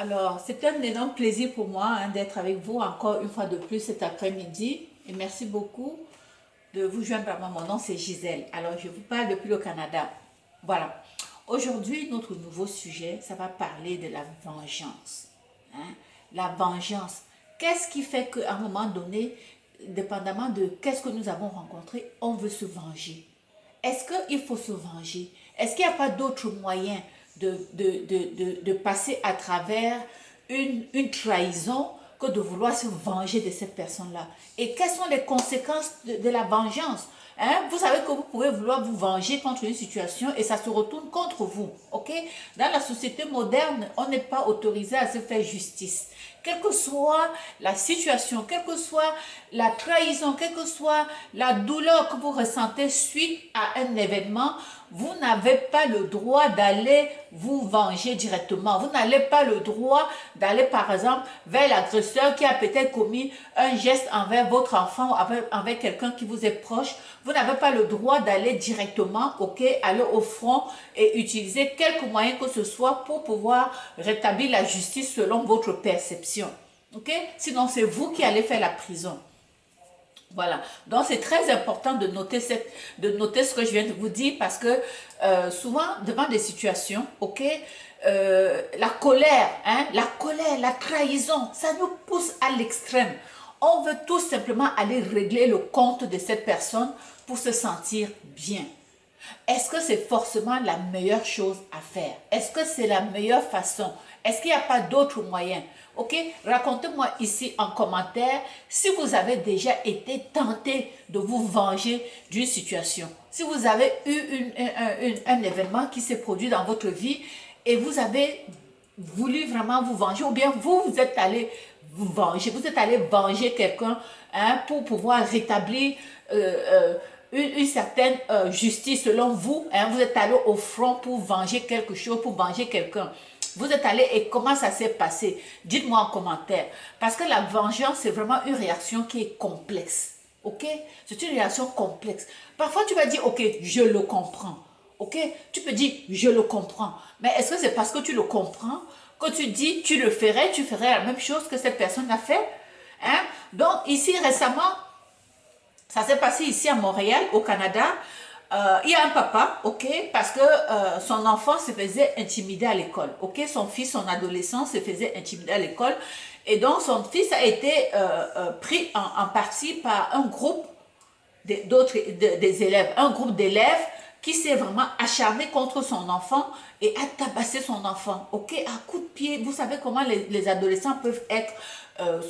Alors, c'est un énorme plaisir pour moi d'être avec vous encore une fois de plus cet après-midi. Et merci beaucoup de vous joindre à moi. Mon nom, c'est Gisèle. Alors, je vous parle depuis le Canada. Voilà. Aujourd'hui, notre nouveau sujet, ça va parler de la vengeance. Hein? La vengeance. Qu'est-ce qui fait qu'à un moment donné, dépendamment de qu'est-ce que nous avons rencontré, on veut se venger? Est-ce qu'il faut se venger? Est-ce qu'il n'y a pas d'autre moyen de passer à travers une trahison que de vouloir se venger de cette personne-là? Et quelles sont les conséquences de la vengeance? Hein? Vous savez que vous pouvez vouloir vous venger contre une situation et ça se retourne contre vous. Ok? Dans la société moderne, on n'est pas autorisé à se faire justice. Quelle que soit la situation, quelle que soit la trahison, quelle que soit la douleur que vous ressentez suite à un événement, vous n'avez pas le droit d'aller vous venger directement. Vous n'avez pas le droit d'aller, par exemple, vers l'agresseur qui a peut-être commis un geste envers votre enfant ou envers quelqu'un qui vous est proche. Vous n'avez pas le droit d'aller directement, ok, aller au front et utiliser quelques moyens que ce soit pour pouvoir rétablir la justice selon votre perception. Ok? Sinon, c'est vous qui allez faire la prison. Voilà, donc c'est très important de noter ce que je viens de vous dire parce que souvent devant des situations, ok, la colère, la trahison, ça nous pousse à l'extrême. On veut tout simplement aller régler le compte de cette personne pour se sentir bien. Est-ce que c'est forcément la meilleure chose à faire? Est-ce que c'est la meilleure façon? Est-ce qu'il n'y a pas d'autres moyens? Ok, racontez-moi ici en commentaire si vous avez déjà été tenté de vous venger d'une situation. Si vous avez eu un événement qui s'est produit dans votre vie et vous avez voulu vraiment vous venger ou bien vous êtes allé vous venger, vous êtes allé venger quelqu'un pour pouvoir rétablir une certaine justice selon vous, vous êtes allé au front pour venger quelque chose, pour venger quelqu'un. Vous êtes allé et comment ça s'est passé? Dites-moi en commentaire. Parce que la vengeance, c'est vraiment une réaction qui est complexe. Ok? C'est une réaction complexe. Parfois, tu vas dire, ok, je le comprends. Ok? Tu peux dire, je le comprends. Mais est-ce que c'est parce que tu le comprends que tu dis, tu ferais la même chose que cette personne a fait? Hein? Donc, ici, récemment, ça s'est passé ici à Montréal, au Canada. Il y a un papa, ok, parce que son enfant se faisait intimider à l'école, ok, son fils, son adolescent se faisait intimider à l'école, et donc son fils a été pris en partie par un groupe des élèves, un groupe d'élèves qui s'est vraiment acharné contre son enfant et a tabassé son enfant, ok, à coups de pied. Vous savez comment les adolescents peuvent être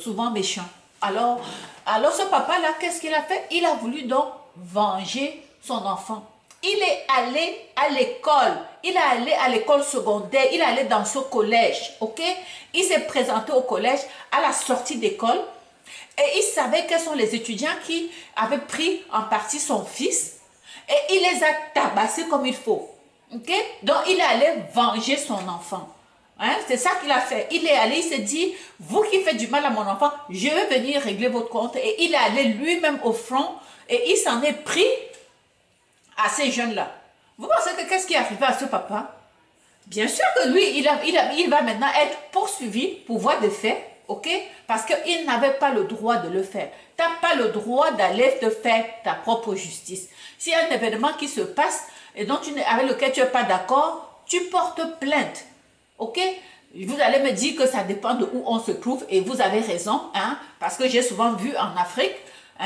souvent méchants. Alors ce papa-là, qu'est-ce qu'il a fait? Il a voulu donc venger son enfant. Il est allé à l'école, il est allé à l'école secondaire, il est allé dans ce collège, ok? Il s'est présenté au collège à la sortie d'école et il savait quels sont les étudiants qui avaient pris en partie son fils et il les a tabassés comme il faut, ok? Donc il est allé venger son enfant. Hein, c'est ça qu'il a fait. Il est allé, il s'est dit, vous qui faites du mal à mon enfant, je vais venir régler votre compte. Et il est allé lui-même au front et il s'en est pris à ces jeunes-là. Vous pensez que qu'est-ce qui est arrivé à ce papa? Bien sûr que lui, il va maintenant être poursuivi pour voie de fait, ok? Parce qu'il n'avait pas le droit de le faire. Tu n'as pas le droit d'aller te faire ta propre justice. S'il y a un événement qui se passe et avec lequel tu n'es pas d'accord, tu portes plainte. Ok? Vous allez me dire que ça dépend de où on se trouve et vous avez raison, parce que j'ai souvent vu en Afrique,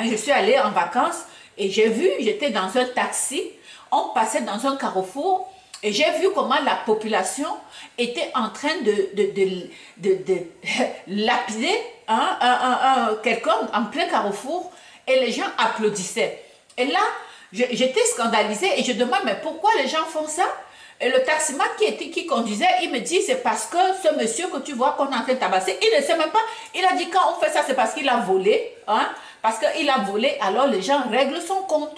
je suis allée en vacances et j'étais dans un taxi, on passait dans un carrefour et j'ai vu comment la population était en train de lapider quelqu'un en plein carrefour et les gens applaudissaient. Et là, j'étais scandalisée et je demande, mais pourquoi les gens font ça? Et le taximan qui conduisait, il me dit, c'est parce que ce monsieur que tu vois qu'on est en train de tabasser, il ne sait même pas. Il a dit, quand on fait ça, c'est parce qu'il a volé. Parce qu'il a volé, alors les gens règlent son compte.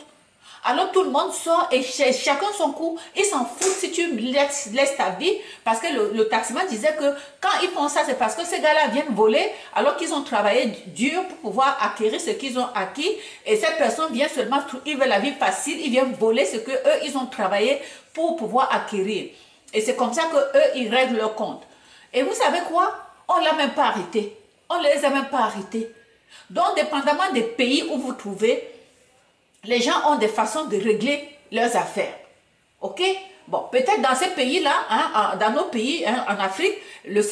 Alors tout le monde sort et chacun son coup. Ils s'en foutent si tu laisses ta vie. Parce que le taximan disait que quand ils font ça, c'est parce que ces gars-là viennent voler alors qu'ils ont travaillé dur pour pouvoir acquérir ce qu'ils ont acquis. Et cette personne vient seulement, il veut la vie facile, il vient voler ce qu'eux, ils ont travaillé pour pouvoir acquérir. Et c'est comme ça qu'eux, ils règlent leur compte. Et vous savez quoi? On ne l'a même pas arrêté. On ne les a même pas arrêtés. Donc, dépendamment des pays où vous trouvez, les gens ont des façons de régler leurs affaires. OK? Bon, peut-être dans ces pays-là, hein, dans nos pays, hein, en Afrique,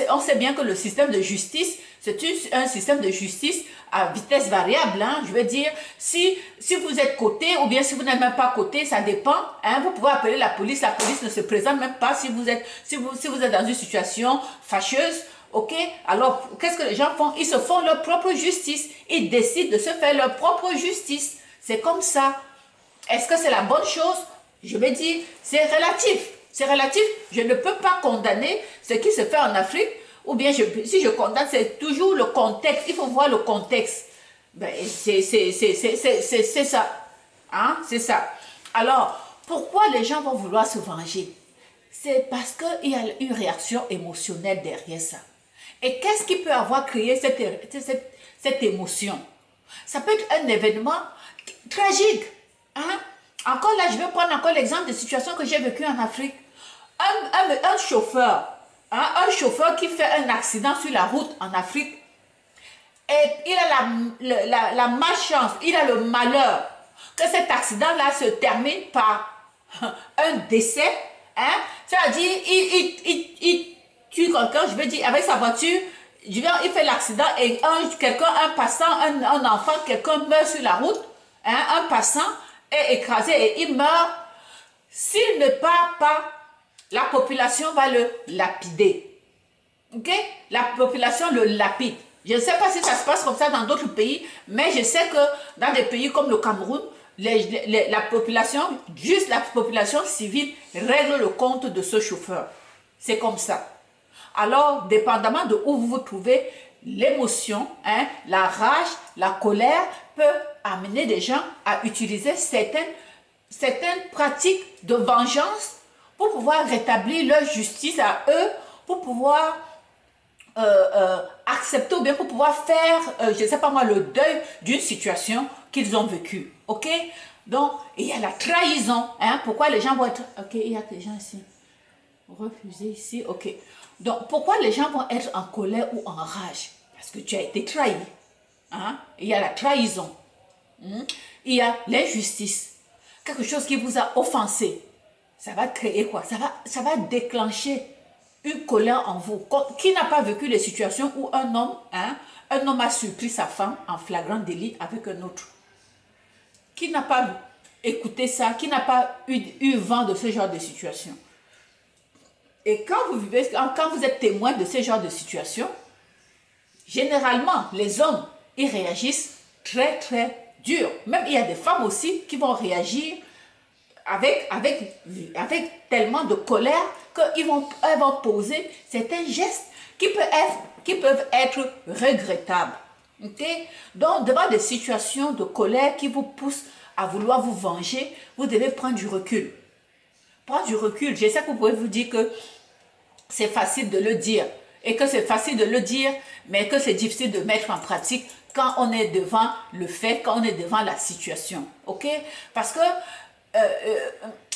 on sait bien que le système de justice, c'est un système de justice à vitesse variable. Hein, je veux dire, si vous êtes coté ou bien si vous n'êtes même pas coté, ça dépend. Hein, vous pouvez appeler la police ne se présente même pas si vous êtes dans une situation fâcheuse. OK? Alors, qu'est-ce que les gens font? Ils se font leur propre justice. Ils décident de se faire leur propre justice. C'est comme ça. Est-ce que c'est la bonne chose? Je vais dire, c'est relatif. C'est relatif. Je ne peux pas condamner ce qui se fait en Afrique. Ou bien, si je condamne, c'est toujours le contexte. Il faut voir le contexte. Ben, c'est ça. Hein? C'est ça. Alors, pourquoi les gens vont vouloir se venger? C'est parce qu'il y a une réaction émotionnelle derrière ça. Et qu'est-ce qui peut avoir créé cette émotion? Ça peut être un événement tragique. Hein? Encore là, je vais prendre encore l'exemple de situations que j'ai vécues en Afrique. Un chauffeur, hein, un chauffeur qui fait un accident sur la route en Afrique, et il a la malchance, il a le malheur que cet accident-là se termine par un décès. Hein? C'est-à-dire, il tue quelqu'un, je veux dire, avec sa voiture, il fait l'accident et un passant, un enfant, quelqu'un meurt sur la route, hein, un passant est écrasé et il meurt. S'il ne part pas, la population va le lapider. Ok? La population le lapide. Je ne sais pas si ça se passe comme ça dans d'autres pays, mais je sais que dans des pays comme le Cameroun, la population, juste la population civile, règle le compte de ce chauffeur. C'est comme ça. Alors, dépendamment de où vous vous trouvez, l'émotion, hein, la rage, la colère peut amener des gens à utiliser certaines pratiques de vengeance pour pouvoir rétablir leur justice à eux, pour pouvoir accepter ou bien pour pouvoir faire, je ne sais pas moi, le deuil d'une situation qu'ils ont vécue. Ok? Donc, il y a la trahison. Hein? Pourquoi les gens vont être... Ok, il y a des gens ici. Refuser ici. Ok. Donc, pourquoi les gens vont être en colère ou en rage? Parce que tu as été trahi. Hein? Il y a la trahison. Il y a l'injustice. Quelque chose qui vous a offensé. Ça va créer quoi? Ça va déclencher une colère en vous. Qui n'a pas vécu les situations où un homme a surpris sa femme en flagrant délit avec un autre? Qui n'a pas écouté ça? Qui n'a pas eu vent de ce genre de situation? Et quand vous êtes témoin de ce genre de situation, généralement, les hommes, ils réagissent très, très dur. Même il y a des femmes aussi qui vont réagir avec tellement de colère qu'elles vont poser certains gestes qui peuvent être regrettables. Okay? Donc, devant des situations de colère qui vous poussent à vouloir vous venger, vous devez prendre du recul. Prendre du recul. Je sais que vous pouvez vous dire que c'est facile de le dire et que c'est facile de le dire, mais que c'est difficile de mettre en pratique quand on est devant le fait, quand on est devant la situation. Ok? Parce que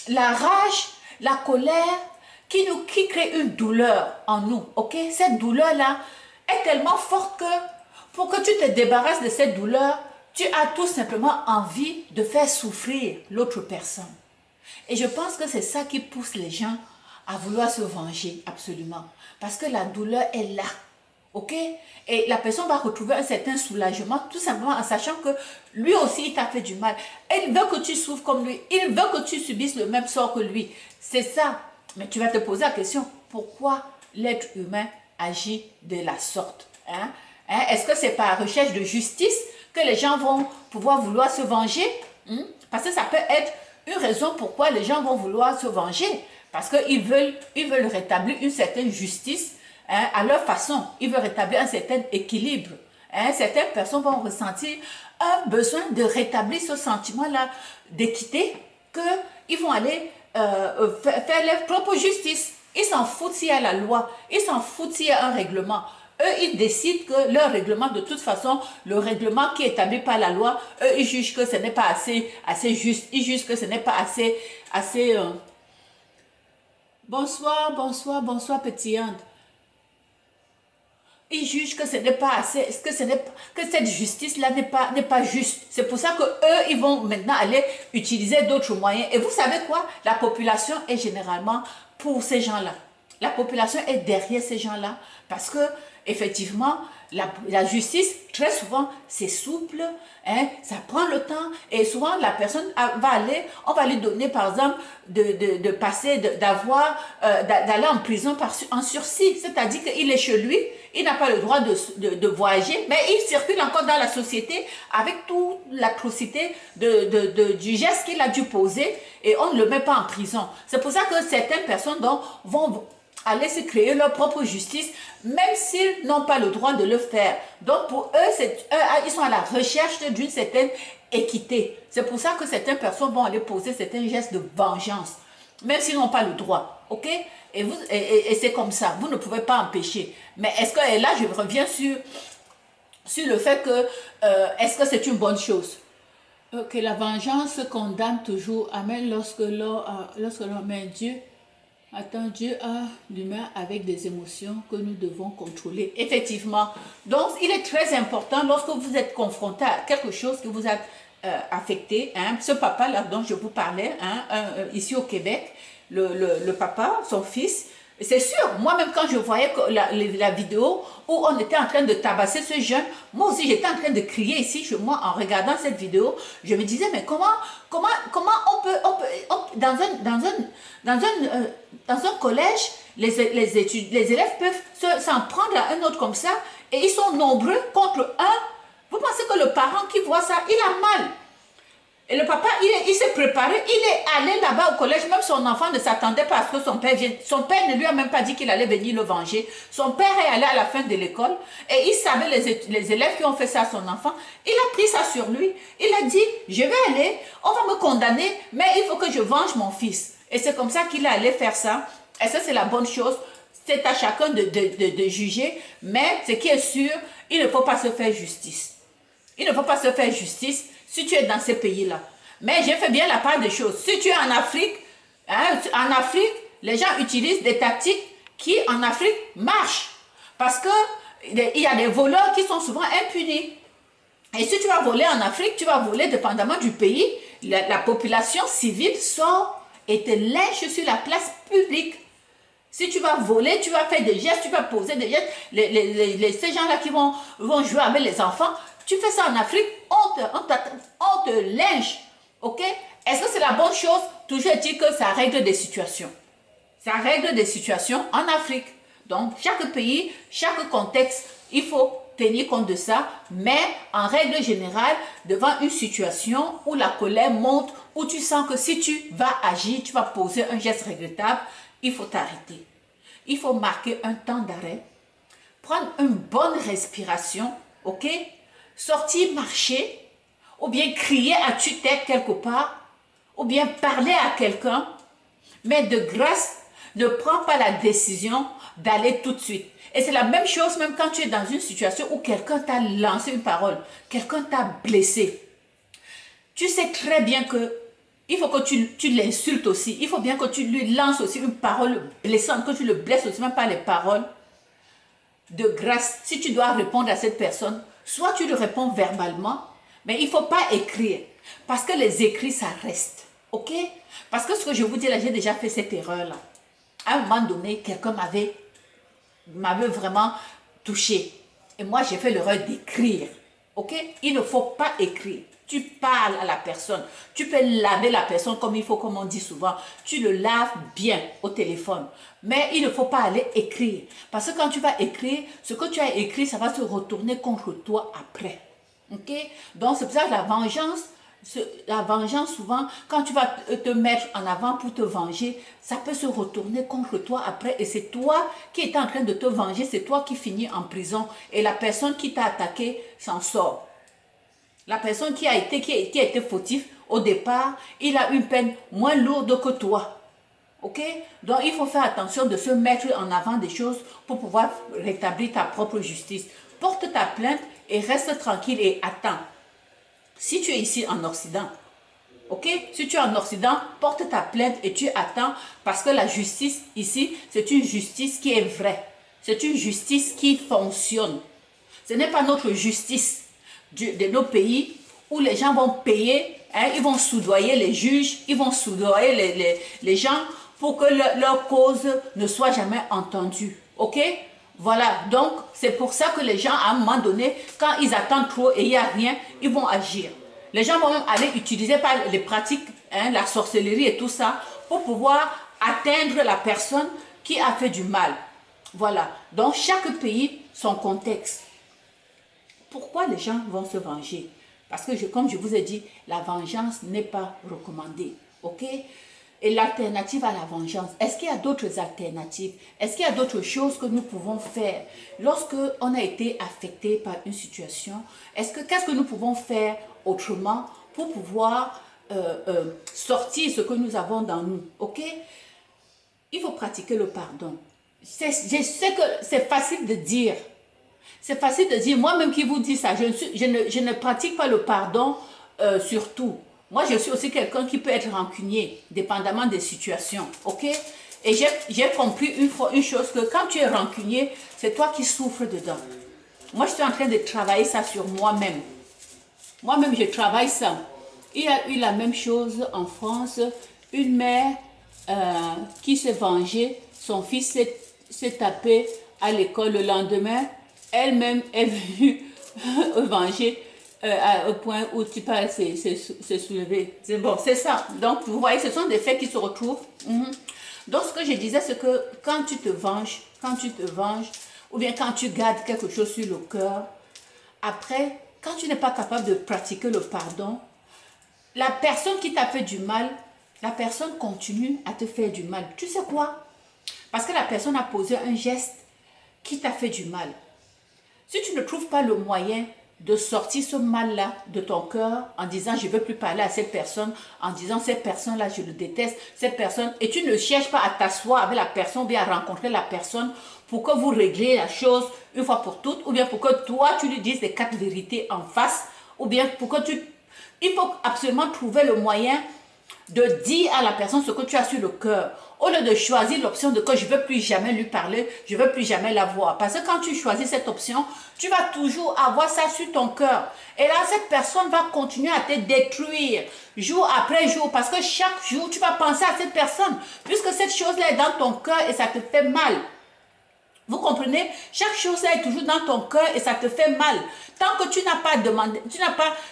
la rage, la colère qui crée une douleur en nous. Ok? Cette douleur-là est tellement forte que pour que tu te débarrasses de cette douleur, tu as tout simplement envie de faire souffrir l'autre personne. Et je pense que c'est ça qui pousse les gens à vouloir se venger, absolument. Parce que la douleur est là. Ok? Et la personne va retrouver un certain soulagement, tout simplement en sachant que lui aussi, il t'a fait du mal. Il veut que tu souffres comme lui. Il veut que tu subisses le même sort que lui. C'est ça. Mais tu vas te poser la question, pourquoi l'être humain agit de la sorte? Hein? Est-ce que c'est par recherche de justice que les gens vont pouvoir vouloir se venger? Parce que ça peut être une raison pourquoi les gens vont vouloir se venger. Parce qu'ils veulent rétablir une certaine justice, hein, à leur façon. Ils veulent rétablir un certain équilibre. Hein. Certaines personnes vont ressentir un besoin de rétablir ce sentiment-là d'équité, qu'ils vont aller faire leur propre justice. Ils s'en foutent s'il y a la loi, ils s'en foutent s'il y a un règlement. Eux, ils décident que leur règlement, de toute façon, le règlement qui est établi par la loi, eux, ils jugent que ce n'est pas assez juste. Ils jugent que ce n'est pas assez bonsoir, bonsoir, bonsoir, petite Inde. Ils jugent que ce n'est pas assez, que cette justice-là n'est pas juste. C'est pour ça que eux, ils vont maintenant aller utiliser d'autres moyens. Et vous savez quoi? La population est généralement pour ces gens-là. La population est derrière ces gens-là parce que effectivement, la justice, très souvent, c'est souple, hein, ça prend le temps et souvent la personne va aller, on va lui donner par exemple de passer, d'aller en prison en sursis, c'est-à-dire qu'il est chez lui, il n'a pas le droit de voyager, mais il circule encore dans la société avec toute l'atrocité du geste qu'il a dû poser et on ne le met pas en prison. C'est pour ça que certaines personnes vont aller se créer leur propre justice, même s'ils n'ont pas le droit de le faire. Donc pour eux, ils sont à la recherche d'une certaine équité. C'est pour ça que certaines personnes vont aller poser certains gestes de vengeance, même s'ils n'ont pas le droit. Ok? Et c'est comme ça, vous ne pouvez pas empêcher. Mais est-ce que, et là je reviens sur le fait que, est-ce que c'est une bonne chose? Que la vengeance condamne toujours. Amen. Lorsque l'on met Dieu, attends, Dieu a l'humain avec des émotions que nous devons contrôler. Effectivement. Donc, il est très important lorsque vous êtes confronté à quelque chose qui vous a affecté. Hein, ce papa-là dont je vous parlais, hein, ici au Québec, le papa, son fils, c'est sûr, moi-même quand je voyais la vidéo où on était en train de tabasser ce jeune, moi aussi j'étais en train de crier ici chez moi en regardant cette vidéo. Je me disais, mais comment on peut dans un collège, les élèves peuvent s'en prendre à un autre comme ça et ils sont nombreux contre un. Vous pensez que le parent qui voit ça, il a mal? Et le papa, il s'est préparé, il est allé là-bas au collège, même son enfant ne s'attendait pas à ce que son père vienne. Son père ne lui a même pas dit qu'il allait venir le venger. Son père est allé à la fin de l'école et il savait les élèves qui ont fait ça à son enfant. Il a pris ça sur lui. Il a dit, je vais aller, on va me condamner, mais il faut que je venge mon fils. Et c'est comme ça qu'il est allé faire ça. Et ça, c'est la bonne chose. C'est à chacun de juger, mais ce qui est sûr, il ne faut pas se faire justice. Il ne faut pas se faire justice si tu es dans ces pays-là. Mais j'ai fait bien la part des choses. Si tu es en Afrique, hein, les gens utilisent des tactiques qui, en Afrique, marchent. Parce qu'il y a des voleurs qui sont souvent impunis. Et si tu vas voler en Afrique, tu vas voler dépendamment du pays. La population civile sort et te lynche sur la place publique. Si tu vas voler, tu vas faire des gestes, tu vas poser des gestes. Ces gens-là qui vont jouer avec les enfants, tu fais ça en Afrique, on te lynche. Ok? Est-ce que c'est la bonne chose? Toujours est-il que ça règle des situations. Ça règle des situations en Afrique. Donc, chaque pays, chaque contexte, il faut tenir compte de ça. Mais en règle générale, devant une situation où la colère monte, où tu sens que si tu vas agir, tu vas poser un geste regrettable, il faut t'arrêter. Il faut marquer un temps d'arrêt, prendre une bonne respiration, ok? Sortir marcher, ou bien crier à tue-tête quelque part, ou bien parler à quelqu'un, mais de grâce, ne prends pas la décision d'aller tout de suite. Et c'est la même chose même quand tu es dans une situation où quelqu'un t'a lancé une parole, quelqu'un t'a blessé. Tu sais très bien que il faut que tu l'insultes aussi. Il faut bien que tu lui lances aussi une parole blessante, que tu le blesses aussi, même par les paroles de grâce. Si tu dois répondre à cette personne, soit tu lui réponds verbalement, mais il ne faut pas écrire. Parce que les écrits, ça reste. Ok? Parce que ce que je vous dis là, j'ai déjà fait cette erreur-là. À un moment donné, quelqu'un m'avait vraiment touché. Et moi, j'ai fait l'erreur d'écrire. Ok? Il ne faut pas écrire. Tu parles à la personne. Tu peux laver la personne comme il faut, comme on dit souvent. Tu le laves bien au téléphone. Mais il ne faut pas aller écrire. Parce que quand tu vas écrire, ce que tu as écrit, ça va se retourner contre toi après. Ok? Donc, c'est pour ça que la vengeance, souvent, quand tu vas te mettre en avant pour te venger, ça peut se retourner contre toi après. Et c'est toi qui es en train de te venger. C'est toi qui finis en prison. Et la personne qui t'a attaqué s'en sort. La personne qui a été fautif au départ, il a une peine moins lourde que toi. Ok? Donc, il faut faire attention de se mettre en avant des choses pour pouvoir rétablir ta propre justice. Porte ta plainte et reste tranquille et attends. Si tu es ici en Occident, ok? Si tu es en Occident, porte ta plainte et tu attends parce que la justice ici, c'est une justice qui est vraie. C'est une justice qui fonctionne. Ce n'est pas notre justice de nos pays où les gens vont payer, hein, ils vont soudoyer les juges, ils vont soudoyer les gens pour que leur cause ne soit jamais entendue. Ok? Voilà, donc c'est pour ça que les gens, à un moment donné, quand ils attendent trop et il n'y a rien, ils vont agir. Les gens vont même aller utiliser par les pratiques, hein, la sorcellerie et tout ça, pour pouvoir atteindre la personne qui a fait du mal. Voilà, donc chaque pays, son contexte. Pourquoi les gens vont se venger? Parce que, comme je vous ai dit, la vengeance n'est pas recommandée. Ok? Et l'alternative à la vengeance, est-ce qu'il y a d'autres alternatives? Est-ce qu'il y a d'autres choses que nous pouvons faire lorsque on a été affecté par une situation? Qu'est-ce que nous pouvons faire autrement pour pouvoir sortir ce que nous avons dans nous? Ok? Il faut pratiquer le pardon. Je sais que c'est facile de dire. C'est facile de dire, moi-même qui vous dis ça, je ne pratique pas le pardon sur tout. Moi, je suis aussi quelqu'un qui peut être rancunier, dépendamment des situations, ok? Et j'ai compris une chose, que quand tu es rancunier, c'est toi qui souffres dedans. Moi, je suis en train de travailler ça sur moi-même. Moi-même, je travaille ça. Il y a eu la même chose en France, une mère qui s'est vengée, son fils s'est tapé à l'école le lendemain, elle-même est venue venger au point où tu parles, c'est soulevé. C'est bon, c'est ça. Donc, vous voyez, ce sont des faits qui se retrouvent. Donc, ce que je disais, c'est que quand tu te venges, ou bien quand tu gardes quelque chose sur le cœur, après, quand tu n'es pas capable de pratiquer le pardon, la personne qui t'a fait du mal, la personne continue à te faire du mal. Tu sais quoi? Parce que la personne a posé un geste qui t'a fait du mal. Si tu ne trouves pas le moyen de sortir ce mal-là de ton cœur en disant je ne veux plus parler à cette personne, en disant cette personne-là je le déteste, cette personne, et tu ne cherches pas à t'asseoir avec la personne ou bien à rencontrer la personne pour que vous régliez la chose une fois pour toutes, ou bien pour que toi tu lui dises les 4 vérités en face, ou bien pour que tu... Il faut absolument trouver le moyen de dire à la personne ce que tu as sur le cœur, au lieu de choisir l'option de que je ne veux plus jamais lui parler, je ne veux plus jamais la voir. Parce que quand tu choisis cette option, tu vas toujours avoir ça sur ton cœur. Et là, cette personne va continuer à te détruire jour après jour. Parce que chaque jour, tu vas penser à cette personne. Puisque cette chose-là est dans ton cœur et ça te fait mal. Vous comprenez? Chaque chose est toujours dans ton cœur et ça te fait mal. Tant que tu n'as pas demandé,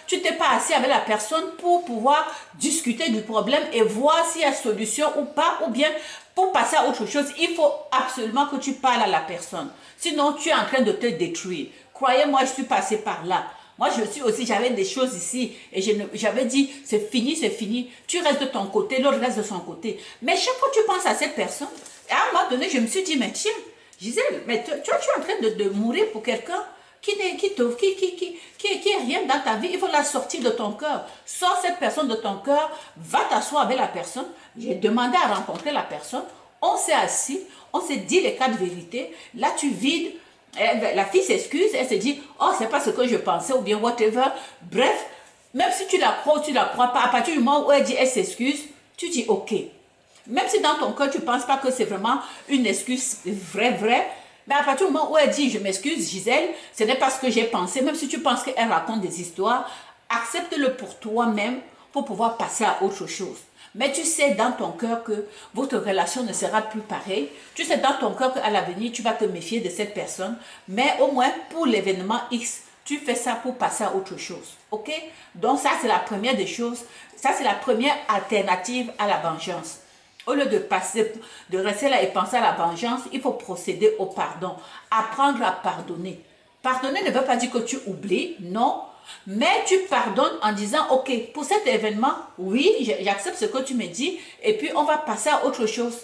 tu t'es pas assis avec la personne pour pouvoir discuter du problème et voir s'il y a solution ou pas, ou bien pour passer à autre chose, il faut absolument que tu parles à la personne. Sinon, tu es en train de te détruire. Croyez-moi, je suis passée par là. Moi, je suis aussi, j'avais des choses ici et j'avais dit, c'est fini, c'est fini. Tu restes de ton côté, l'autre reste de son côté. Mais chaque fois que tu penses à cette personne, à un moment donné, je me suis dit, mais tiens, Gisèle, mais tu es en train de mourir pour quelqu'un qui est rien dans ta vie. Il faut la sortir de ton cœur. Sors cette personne de ton cœur, va t'asseoir avec la personne. J'ai demandé à rencontrer la personne. On s'est assis, on s'est dit les 4 vérités. Là, tu vides. La fille s'excuse, elle se dit, oh, c'est pas ce que je pensais, ou bien whatever. Bref, même si tu la crois ou tu la crois pas, à partir du moment où elle dit, elle s'excuse, tu dis, ok. Même si dans ton cœur, tu ne penses pas que c'est vraiment une excuse vraie, mais à partir du moment où elle dit, je m'excuse Gisèle, ce n'est pas ce que j'ai pensé, même si tu penses qu'elle raconte des histoires, accepte-le pour toi-même pour pouvoir passer à autre chose. Mais tu sais dans ton cœur que votre relation ne sera plus pareille. Tu sais dans ton cœur qu'à l'avenir, tu vas te méfier de cette personne. Mais au moins, pour l'événement X, tu fais ça pour passer à autre chose. Ok? Donc ça, c'est la première des choses. Ça, c'est la première alternative à la vengeance. Au lieu de rester là et penser à la vengeance, il faut procéder au pardon. Apprendre à pardonner. Pardonner ne veut pas dire que tu oublies, non. Mais tu pardonnes en disant, ok, pour cet événement, oui, j'accepte ce que tu me dis, et puis on va passer à autre chose.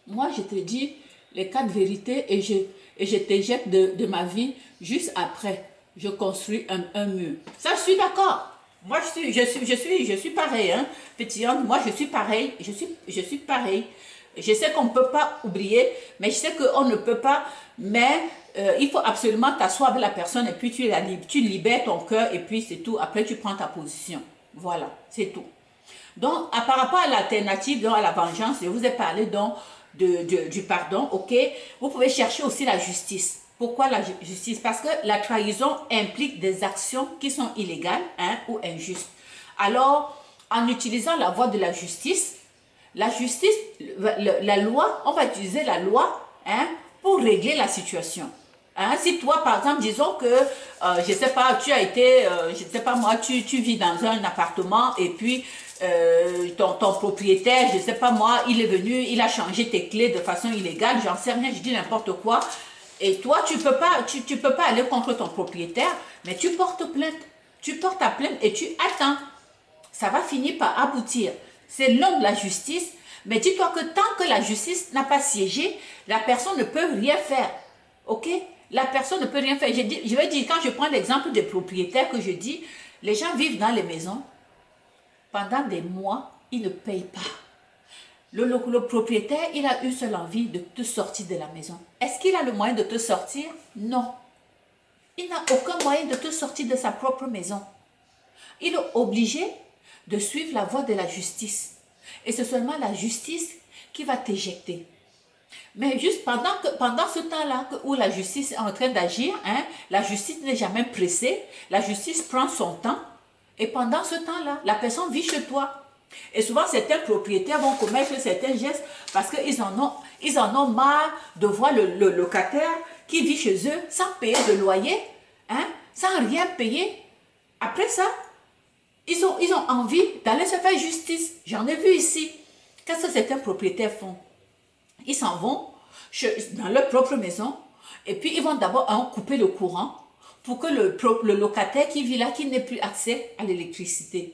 Moi, je te dis les 4 vérités et je t'éjecte de ma vie juste après. Je construis un mur. Ça, je suis d'accord. Moi, je suis pareil, hein, petit homme. Moi, je suis pareil. Je suis pareil. Je sais qu'on ne peut pas oublier, mais je sais qu'on ne peut pas. Mais il faut absolument t'asseoir avec la personne et puis tu libères ton cœur et puis c'est tout. Après, tu prends ta position. Voilà, c'est tout. Donc, par rapport à l'alternative, à la vengeance, je vous ai parlé donc du pardon, ok? Vous pouvez chercher aussi la justice. Pourquoi la justice? Parce que la trahison implique des actions qui sont illégales, hein, ou injustes. Alors, en utilisant la voie de la justice, la loi, on va utiliser la loi, hein, pour régler la situation. Hein, si toi, par exemple, disons que, je ne sais pas, tu as été, je ne sais pas moi, tu vis dans un appartement et puis ton propriétaire, je ne sais pas moi, il est venu, il a changé tes clés de façon illégale, j'en sais rien, je dis n'importe quoi. Et toi, tu peux pas aller contre ton propriétaire, mais tu portes plainte. Tu portes ta plainte et tu attends. Ça va finir par aboutir. C'est l'homme de la justice, mais dis-toi que tant que la justice n'a pas siégé, la personne ne peut rien faire. Ok? La personne ne peut rien faire. Je vais dire, quand je prends l'exemple des propriétaires que je dis, les gens vivent dans les maisons. Pendant des mois, ils ne payent pas. Le propriétaire, il a une seule envie de te sortir de la maison. Est-ce qu'il a le moyen de te sortir? Non. Il n'a aucun moyen de te sortir de sa propre maison. Il est obligé de suivre la voie de la justice. Et c'est seulement la justice qui va t'éjecter. Mais juste pendant ce temps-là où la justice est en train d'agir, hein, la justice n'est jamais pressée, la justice prend son temps. Et pendant ce temps-là, la personne vit chez toi. Et souvent, certains propriétaires vont commettre certains gestes parce qu'ils en ont marre de voir le locataire qui vit chez eux sans payer de loyer, hein, sans rien payer. Après ça, ils ont envie d'aller se faire justice. J'en ai vu ici. Qu'est-ce que certains propriétaires font? Ils s'en vont dans leur propre maison et puis ils vont d'abord couper le courant pour que le locataire qui vit là, qui n'ait plus accès à l'électricité.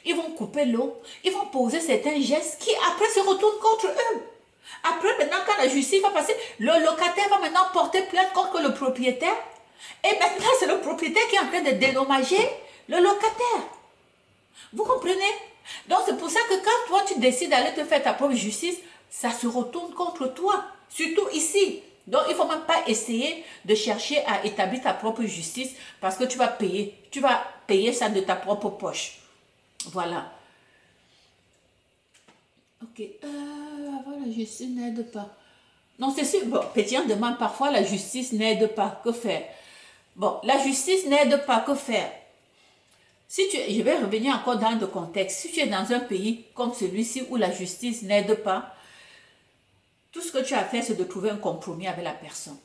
Ils vont couper l'eau, ils vont poser certains gestes qui après se retournent contre eux. Après, maintenant, quand la justice va passer, le locataire va maintenant porter plainte contre le propriétaire. Et maintenant, c'est le propriétaire qui est en train de dédommager le locataire. Vous comprenez? Donc, c'est pour ça que quand toi, tu décides d'aller te faire ta propre justice, ça se retourne contre toi. Surtout ici. Donc, il ne faut même pas essayer de chercher à établir ta propre justice parce que tu vas payer. Tu vas payer ça de ta propre poche. Voilà. Ok. La justice n'aide pas. Non, c'est sûr. Bon, Pétion demande parfois la justice n'aide pas. Que faire? Bon, la justice n'aide pas. Que faire? Je vais revenir encore dans le contexte. Si tu es dans un pays comme celui-ci où la justice n'aide pas, tout ce que tu as à faire, c'est de trouver un compromis avec la personne.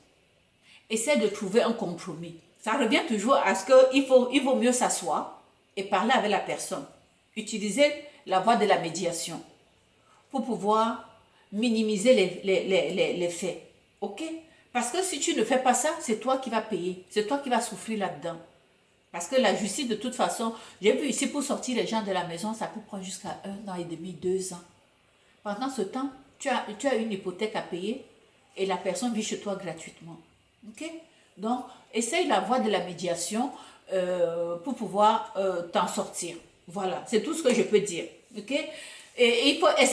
Essaie de trouver un compromis. Ça revient toujours à ce qu'il vaut mieux s'asseoir et parler avec la personne. Utiliser la voie de la médiation pour pouvoir minimiser les faits. Ok? Parce que si tu ne fais pas ça, c'est toi qui vas payer. C'est toi qui vas souffrir là-dedans. Parce que la justice, de toute façon, j'ai vu ici, pour sortir les gens de la maison, ça peut prendre jusqu'à 1 an et demi, 2 ans. Pendant ce temps, tu as une hypothèque à payer et la personne vit chez toi gratuitement. Ok? Donc, essaye la voie de la médiation pour pouvoir t'en sortir. Voilà, c'est tout ce que je peux dire. Ok? Et il faut essayer